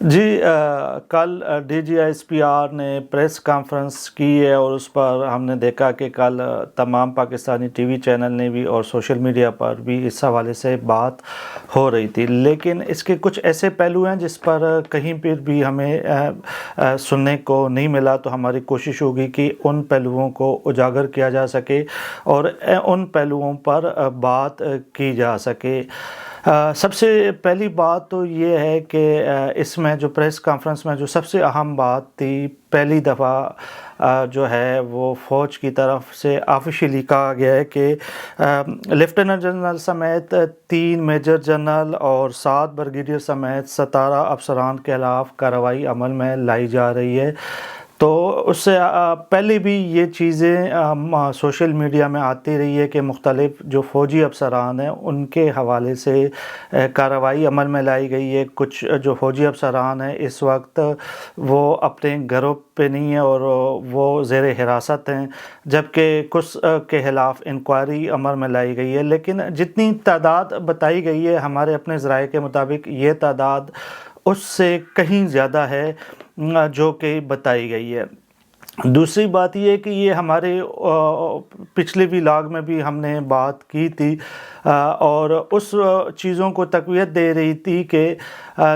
جی کل D G S P R نے press conference کی ہے اور اس پر ہم نے دیکھا کہ کل تمام پاکستانی ٹی وی چینل نے بھی اور سوشل میڈیا پر بھی اس حوالے سے بات ہو رہی تھی، لیکن اس کے کچھ ایسے پہلو ہیں جس پر کہیں پر بھی ہمیں سننے کو نہیں ملا، تو ہماری کوشش ہوگی کہ ان پہلوؤں کو اجاگر کیا جا سکے اور ان پہلوؤں پر بات کی جا سکے۔ سب سے پہلی بات تو یہ ہے کہ اس میں جو پریس کانفرنس میں جو سب سے اہم بات تھی، پہلی دفعہ جو ہے وہ فوج کی طرف سے آفیشیلی کہا گیا ہے کہ لیفٹیننٹ جنرل سمیت 3 میجر جنرل اور 7 بریگیڈیئر سمیت 17 افسران کے خلاف کارروائی عمل میں لائی جا رہی ہے۔ تو اس سے پہلے بھی یہ چیزیں سوشل میڈیا میں آتی رہی ہے کہ مختلف جو فوجی افسران ہیں ان کے حوالے سے کارروائی عمل میں لائی گئی ہے۔ کچھ جو فوجی افسران ہیں اس وقت وہ اپنے گھروں پہ نہیں ہیں اور وہ زیر حراست ہیں، جبکہ کچھ کے خلاف انکوائری عمل میں لائی گئی ہے، لیکن جتنی تعداد بتائی گئی ہے ہمارے اپنے ذرائع کے مطابق یہ تعداد اس سے کہیں زیادہ ہے جو کہ بتائی گئی ہے۔ دوسری بات یہ ہے کہ یہ ہمارے پچھلے ولاگ میں بھی ہم نے بات کی تھی اور اس چیزوں کو تقویت دے رہی تھی کہ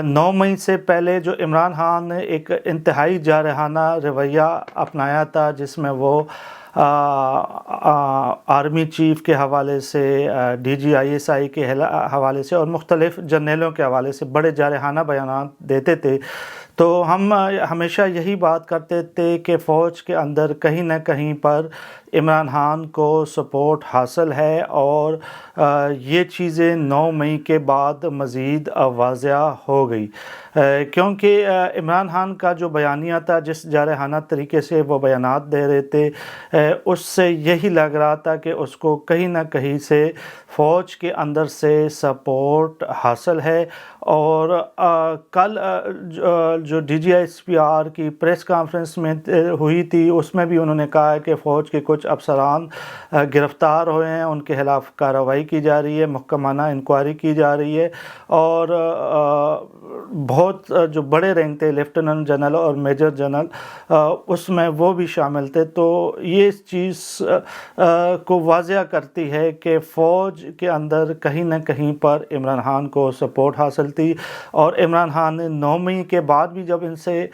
9 مئی سے پہلے جو عمران خان نے ایک انتہائی جارحانہ رویہ اپنایا تھا، جس میں وہ آرمی چیف کے حوالے سے، D G I S I کے حوالے سے اور مختلف جرنیلوں کے حوالے سے بڑے جارحانہ بیانات دیتے تھے، تو ہم ہمیشہ یہی بات کرتے تھے کہ فوج کے اندر کہیں نہ کہیں پر عمران خان کو سپورٹ حاصل ہے، اور یہ چیزیں 9 مئی کے بعد مزید واضح ہو گئی، کیونکہ عمران خان کا جو بیانیہ تھا، جس جارحانہ طریقے سے وہ بیانات دے رہے تھے، اس سے یہی لگ رہا تھا کہ اس کو کہیں نہ کہیں سے فوج کے اندر سے سپورٹ حاصل ہے۔ اور کل جو D G S P R کی پریس کانفرنس میں ہوئی تھی، اس میں بھی انہوں نے کہا ہے کہ فوج کے کچھ افسران گرفتار ہوئے ہیں، ان کے خلاف کارروائی کی جا رہی ہے، محکمانہ انکوائری کی جا رہی ہے، اور بہت جو بڑے رینک تھے لیفٹیننٹ جنرل اور میجر جنرل، اس میں وہ بھی شامل تھے۔ تو یہ چیز کو واضح کرتی ہے کہ فوج کے اندر کہیں نہ کہیں پر عمران خان کو سپورٹ حاصل تھی، اور عمران خان نے 9 مئی کے بعد بھی جب ان سے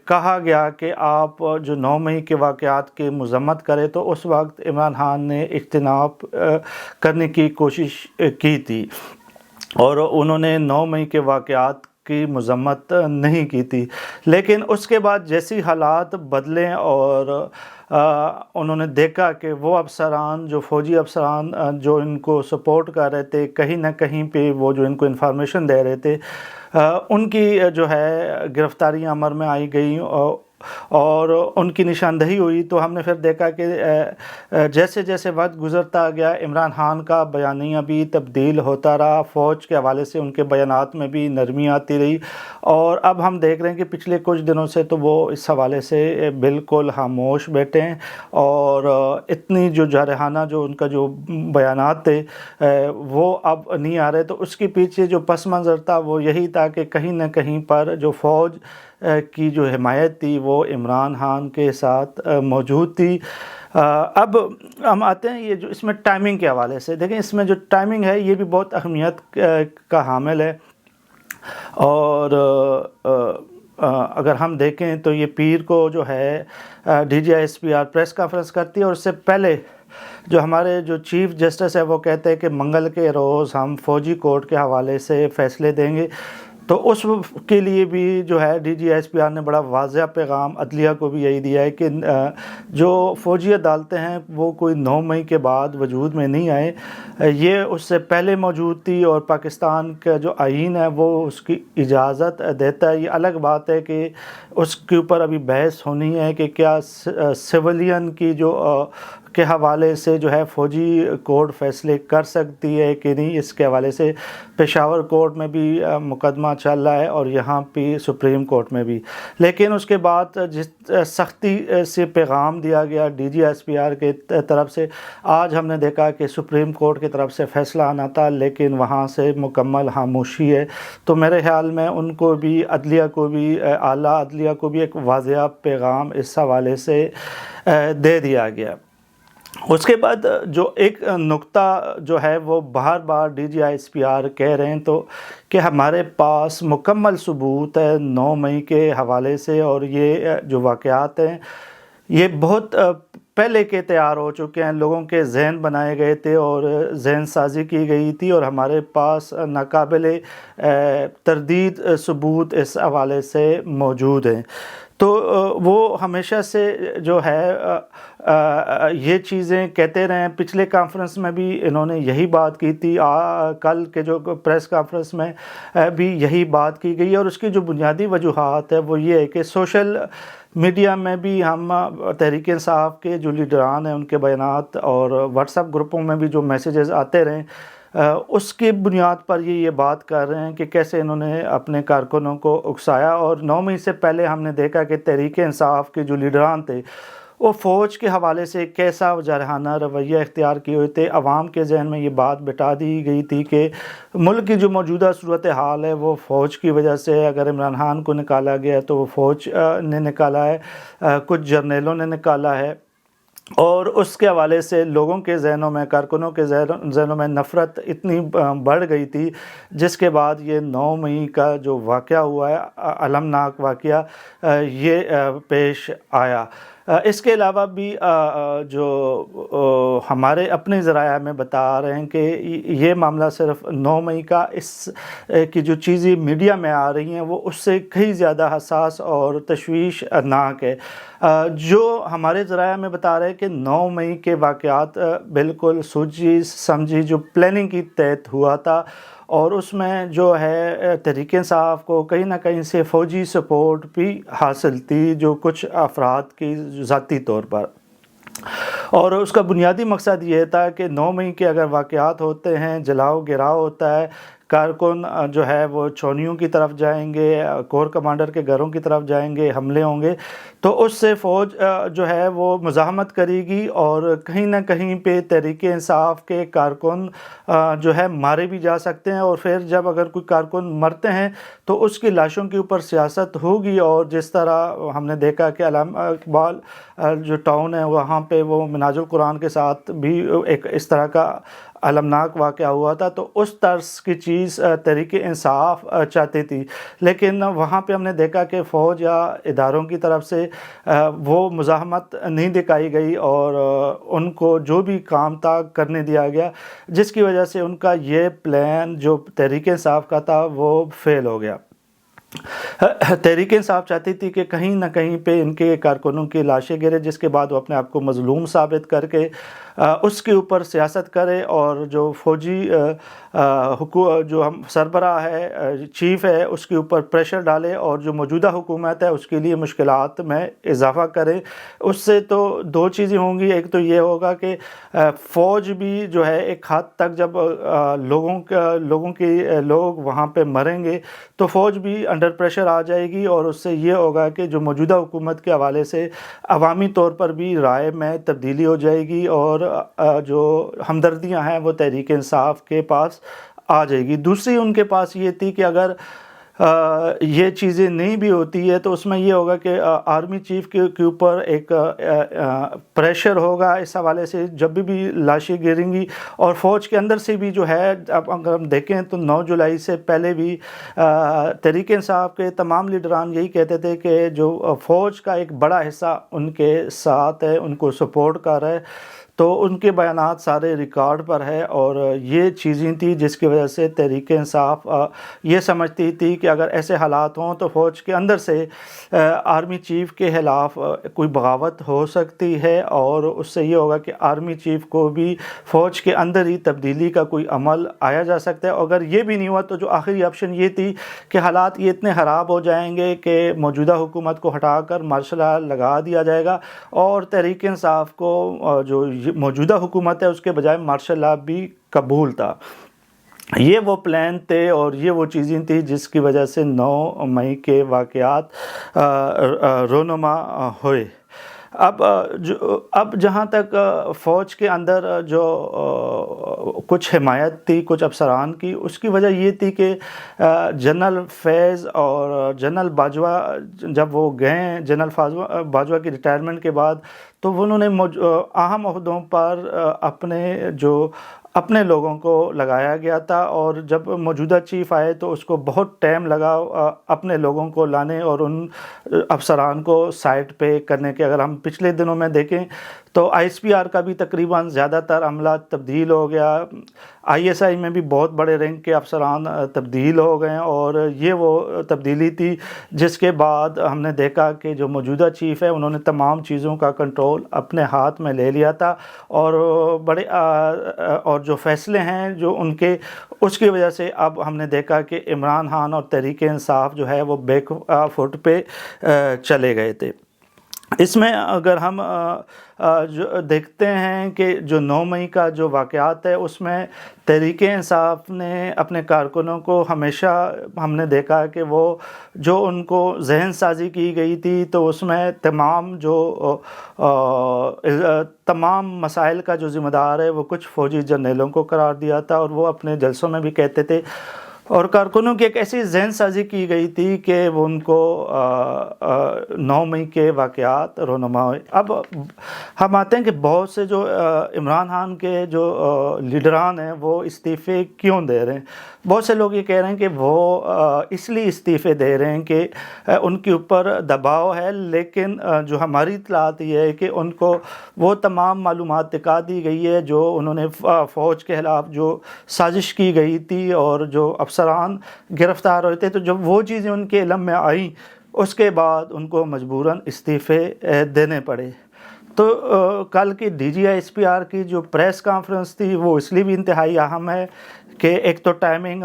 کہا گیا کہ آپ جو 9 مئی کے واقعات کی مذمت کریں، تو اس وقت عمران خان نے اجتناب کرنے کی کوشش کی تھی اور انہوں نے 9 مئی کے واقعات کی مذمت نہیں کی تھی، لیکن اس کے بعد جیسی حالات بدلیں اور انہوں نے دیکھا کہ وہ افسران، جو فوجی افسران جو ان کو سپورٹ کر رہے تھے، کہیں نہ کہیں پہ وہ جو ان کو انفارمیشن دے رہے تھے، ان کی جو ہے گرفتاریاں عمل میں آئی گئیں اور ان کی نشاندہی ہوئی، تو ہم نے پھر دیکھا کہ جیسے جیسے وقت گزرتا گیا عمران خان کا بیانیہ بھی تبدیل ہوتا رہا، فوج کے حوالے سے ان کے بیانات میں بھی نرمی آتی رہی، اور اب ہم دیکھ رہے ہیں کہ پچھلے کچھ دنوں سے تو وہ اس حوالے سے بالکل خاموش بیٹھے ہیں، اور اتنی جو جارحانہ جو ان کا جو بیانات تھے وہ اب نہیں آ رہے۔ تو اس کے پیچھے جو پس منظر تھا وہ یہی تھا کہ کہیں نہ کہیں پر جو فوج کی جو حمایت تھی وہ عمران خان کے ساتھ موجود تھی۔ اب ہم آتے ہیں یہ جو اس میں ٹائمنگ کے حوالے سے، دیکھیں اس میں جو ٹائمنگ ہے یہ بھی بہت اہمیت کا حامل ہے، اور اگر ہم دیکھیں تو یہ پیر کو جو ہے D G S P R press conference کرتی ہے، اور اس سے پہلے جو ہمارے جو چیف جسٹس ہے وہ کہتے ہیں کہ منگل کے روز ہم فوجی کورٹ کے حوالے سے فیصلے دیں گے، تو اس کے لیے بھی جو ہے D G S P R نے بڑا واضح پیغام عدلیہ کو بھی یہی دیا ہے کہ جو فوجی عدالتیں ہیں وہ کوئی 9 مئی کے بعد وجود میں نہیں آئے، یہ اس سے پہلے موجود تھی، اور پاکستان کا جو آئین ہے وہ اس کی اجازت دیتا ہے۔ یہ الگ بات ہے کہ اس کے اوپر ابھی بحث ہونی ہے کہ کیا سویلین کی جو کے حوالے سے جو ہے فوجی کورٹ فیصلے کر سکتی ہے کہ نہیں، اس کے حوالے سے پشاور کورٹ میں بھی مقدمہ چل رہا ہے اور یہاں پہ سپریم کورٹ میں بھی. لیکن اس کے بعد جس سختی سے پیغام دیا گیا D G S P R کے طرف سے، آج ہم نے دیکھا کہ سپریم کورٹ کی طرف سے فیصلہ آنا تھا لیکن وہاں سے مکمل خاموشی ہے. تو میرے خیال میں ان کو بھی، عدلیہ کو بھی، اعلیٰ عدلیہ کو بھی ایک واضح پیغام اس حوالے سے دے دیا گیا. اس کے بعد جو ایک نقطہ جو ہے وہ بار بار ڈی جی ایس پی آر کہہ رہے ہیں تو کہ ہمارے پاس مکمل ثبوت ہے 9 مئی کے حوالے سے، اور یہ جو واقعات ہیں یہ بہت پہلے کے تیار ہو چکے ہیں، لوگوں کے ذہن بنائے گئے تھے اور ذہن سازی کی گئی تھی، اور ہمارے پاس ناقابل تردید ثبوت اس حوالے سے موجود ہیں. تو وہ ہمیشہ سے جو ہے یہ چیزیں کہتے رہے ہیں. پچھلے کانفرنس میں بھی انہوں نے یہی بات کی تھی، کل کے جو پریس کانفرنس میں بھی یہی بات کی گئی، اور اس کی جو بنیادی وجوہات ہے وہ یہ ہے کہ سوشل میڈیا میں بھی ہم تحریک انصاف کے جو لیڈران ہیں ان کے بیانات اور واٹس ایپ گروپوں میں بھی جو میسیجز آتے رہیں، اس کی بنیاد پر یہ بات کر رہے ہیں کہ کیسے انہوں نے اپنے کارکنوں کو اکسایا. اور 9 مئی سے پہلے ہم نے دیکھا کہ تحریک انصاف کے جو لیڈران تھے وہ فوج کے حوالے سے کیسا جارحانہ رویہ اختیار کیے ہوئے تھے. عوام کے ذہن میں یہ بات بٹھا دی گئی تھی کہ ملک کی جو موجودہ صورتحال ہے وہ فوج کی وجہ سے ہے. اگر عمران خان کو نکالا گیا ہے تو وہ فوج نے نکالا ہے، کچھ جرنیلوں نے نکالا ہے، اور اس کے حوالے سے لوگوں کے ذہنوں میں، کارکنوں کے ذہنوں میں نفرت اتنی بڑھ گئی تھی، جس کے بعد یہ 9 مئی کا جو واقعہ ہوا ہے، المناک واقعہ، یہ پیش آیا. اس کے علاوہ بھی جو ہمارے اپنے ذرائع میں بتا رہے ہیں کہ یہ معاملہ صرف 9 مئی کا، اس کی جو چیزیں میڈیا میں آ رہی ہیں وہ اس سے کہیں زیادہ حساس اور تشویشناک ہے. جو ہمارے ذرائع میں بتا رہے ہیں کہ 9 مئی کے واقعات بالکل سوچی سمجھی جو پلاننگ کی تحت ہوا تھا، اور اس میں جو ہے تحریک انصاف کو کہیں نہ کہیں سے فوجی سپورٹ بھی حاصل تھی، جو کچھ افراد کی ذاتی طور پر. اور اس کا بنیادی مقصد یہ تھا کہ 9 مئی کے اگر واقعات ہوتے ہیں، جلاؤ گراؤ ہوتا ہے، کارکن جو ہے وہ چھونیوں کی طرف جائیں گے، کور کمانڈر کے گھروں کی طرف جائیں گے، حملے ہوں گے، تو اس سے فوج جو ہے وہ مزاحمت کرے گی، اور کہیں نہ کہیں پہ تحریک انصاف کے کارکن جو ہے مارے بھی جا سکتے ہیں. اور پھر جب اگر کوئی کارکن مرتے ہیں تو اس کی لاشوں کے اوپر سیاست ہوگی، اور جس طرح ہم نے دیکھا کہ علامہ اقبال جو ٹاؤن ہے وہاں پہ وہ مناج القرآن کے ساتھ بھی ایک اس طرح کا المناک واقعہ ہوا تھا. تو اس طرز کی چیز تحریک انصاف چاہتی تھی، لیکن وہاں پہ ہم نے دیکھا کہ فوج یا اداروں کی طرف سے وہ مزاحمت نہیں دکھائی گئی، اور ان کو جو بھی کام تھا کرنے دیا گیا، جس کی وجہ سے ان کا یہ پلان جو تحریک انصاف کا تھا وہ فیل ہو گیا. تحریک انصاف چاہتی تھی کہ کہیں نہ کہیں پہ ان کے کارکنوں کی لاشیں گرے، جس کے بعد وہ اپنے آپ کو مظلوم ثابت کر کے اس کے اوپر سیاست کرے، اور جو فوجی جو ہم سربراہ ہے، چیف ہے، اس کے اوپر پریشر ڈالے، اور جو موجودہ حکومت ہے اس کے لیے مشکلات میں اضافہ کرے. اس سے تو دو چیزیں ہوں گی، ایک تو یہ ہوگا کہ فوج بھی جو ہے ایک حد تک جب لوگ وہاں پہ مریں گے تو فوج بھی انڈر پریشر آ جائے گی، اور اس سے یہ ہوگا کہ جو موجودہ حکومت کے حوالے سے عوامی طور پر بھی رائے میں تبدیلی ہو جائے گی، اور جو ہمدردیاں ہیں وہ تحریک انصاف کے پاس آ جائے گی. دوسری ان کے پاس یہ تھی کہ اگر یہ چیزیں نہیں بھی ہوتی ہے تو اس میں یہ ہوگا کہ آرمی چیف کے اوپر ایک پریشر ہوگا اس حوالے سے جب بھی لاشیں گریں گی، اور فوج کے اندر سے بھی جو ہے، اب اگر ہم دیکھیں تو 9 جولائی سے پہلے بھی تحریک انصاف کے تمام لیڈران یہی کہتے تھے کہ جو فوج کا ایک بڑا حصہ ان کے ساتھ ہے، ان کو سپورٹ کر رہا ہے. تو ان کے بیانات سارے ریکارڈ پر ہے، اور یہ چیزیں تھی جس کی وجہ سے تحریک انصاف یہ سمجھتی تھی کہ اگر ایسے حالات ہوں تو فوج کے اندر سے آرمی چیف کے خلاف کوئی بغاوت ہو سکتی ہے، اور اس سے یہ ہوگا کہ آرمی چیف کو بھی فوج کے اندر ہی تبدیلی کا کوئی عمل آیا جا سکتا ہے۔ اگر یہ بھی نہیں ہوا تو جو آخری آپشن یہ تھی کہ حالات یہ اتنے خراب ہو جائیں گے کہ موجودہ حکومت کو ہٹا کر مارشل لا لگا دیا جائے گا، اور تحریک انصاف کو جو موجودہ حکومت ہے اس کے بجائے مارشل لا بھی قبول تھا۔ یہ وہ پلان تھے اور یہ وہ چیزیں تھیں جس کی وجہ سے 9 مئی کے واقعات رونما ہوئے۔ اب جہاں تک فوج کے اندر جو کچھ حمایت تھی کچھ افسران کی، اس کی وجہ یہ تھی کہ جنرل فیض اور جنرل باجوہ جب وہ گئے، جنرل باجوہ کی ریٹائرمنٹ کے بعد، تو انہوں نے اہم عہدوں پر اپنے لوگوں کو لگایا گیا تھا، اور جب موجودہ چیف آئے تو اس کو بہت ٹائم لگا اپنے لوگوں کو لانے اور ان افسران کو سائٹ پہ کرنے کے۔ اگر ہم پچھلے دنوں میں دیکھیں تو آئی ایس پی آر کا بھی تقریباً زیادہ تر عملہ تبدیل ہو گیا، آئی ایس آئی میں بھی بہت بڑے رینک کے افسران تبدیل ہو گئے، اور یہ وہ تبدیلی تھی جس کے بعد ہم نے دیکھا کہ جو موجودہ چیف ہے انہوں نے تمام چیزوں کا کنٹرول اپنے ہاتھ میں لے لیا تھا، اور اور جو فیصلے ہیں جو ان کے، اس کی وجہ سے اب ہم نے دیکھا کہ عمران خان اور تحریک انصاف جو ہے وہ بیک فٹ پہ چلے گئے تھے۔ اس میں اگر ہم جو دیکھتے ہیں کہ جو 9 مئی کا جو واقعات ہے اس میں تحریک انصاف نے اپنے کارکنوں کو ہمیشہ ہم نے دیکھا کہ وہ جو ان کو ذہن سازی کی گئی تھی تو اس میں تمام مسائل کا جو ذمہ دار ہے وہ کچھ فوجی جرنیلوں کو قرار دیا تھا، اور وہ اپنے جلسوں میں بھی کہتے تھے، اور کارکنوں کی ایک ایسی ذہن سازی کی گئی تھی کہ وہ ان کو 9 مئی کے واقعات رونما ہوئے۔ اب ہم آتے ہیں کہ بہت سے جو عمران خان کے جو لیڈران ہیں وہ استعفے کیوں دے رہے ہیں۔ بہت سے لوگ یہ کہہ رہے ہیں کہ وہ اس لیے استعفے دے رہے ہیں کہ ان کے اوپر دباؤ ہے، لیکن جو ہماری اطلاعات یہ ہے کہ ان کو وہ تمام معلومات دکھا دی گئی ہے جو انہوں نے فوج کے خلاف جو سازش کی گئی تھی، اور جو افسران گرفتار ہوئے تھے، تو جب وہ چیزیں ان کے علم میں آئیں اس کے بعد ان کو مجبوراً استعفے دینے پڑے۔ تو کل کی DG I S P R کی جو پریس کانفرنس تھی وہ اس لیے بھی انتہائی اہم ہے کہ ایک تو ٹائمنگ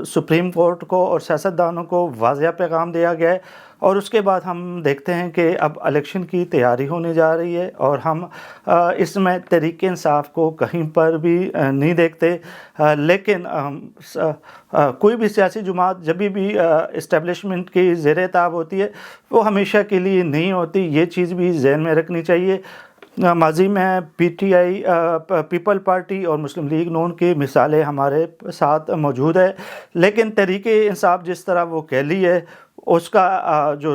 سپریم کورٹ کو اور سیاستدانوں کو واضح پیغام دیا گیا ہے، اور اس کے بعد ہم دیکھتے ہیں کہ اب الیکشن کی تیاری ہونے جا رہی ہے، اور ہم اس میں تحریک انصاف کو کہیں پر بھی نہیں دیکھتے، لیکن کوئی بھی سیاسی جماعت جب بھی اسٹیبلشمنٹ کی زیر تاب ہوتی ہے وہ ہمیشہ کے لیے نہیں ہوتی، یہ چیز بھی ذہن میں رکھنی چاہیے۔ ماضی میں P T I, people party اور مسلم لیگ نون کی مثالیں ہمارے ساتھ موجود ہے، لیکن تحریک انصاف جس طرح وہ کہلی ہے اس کا جو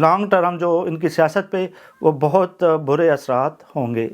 لانگ ٹرم جو ان کی سیاست پہ وہ بہت برے اثرات ہوں گے۔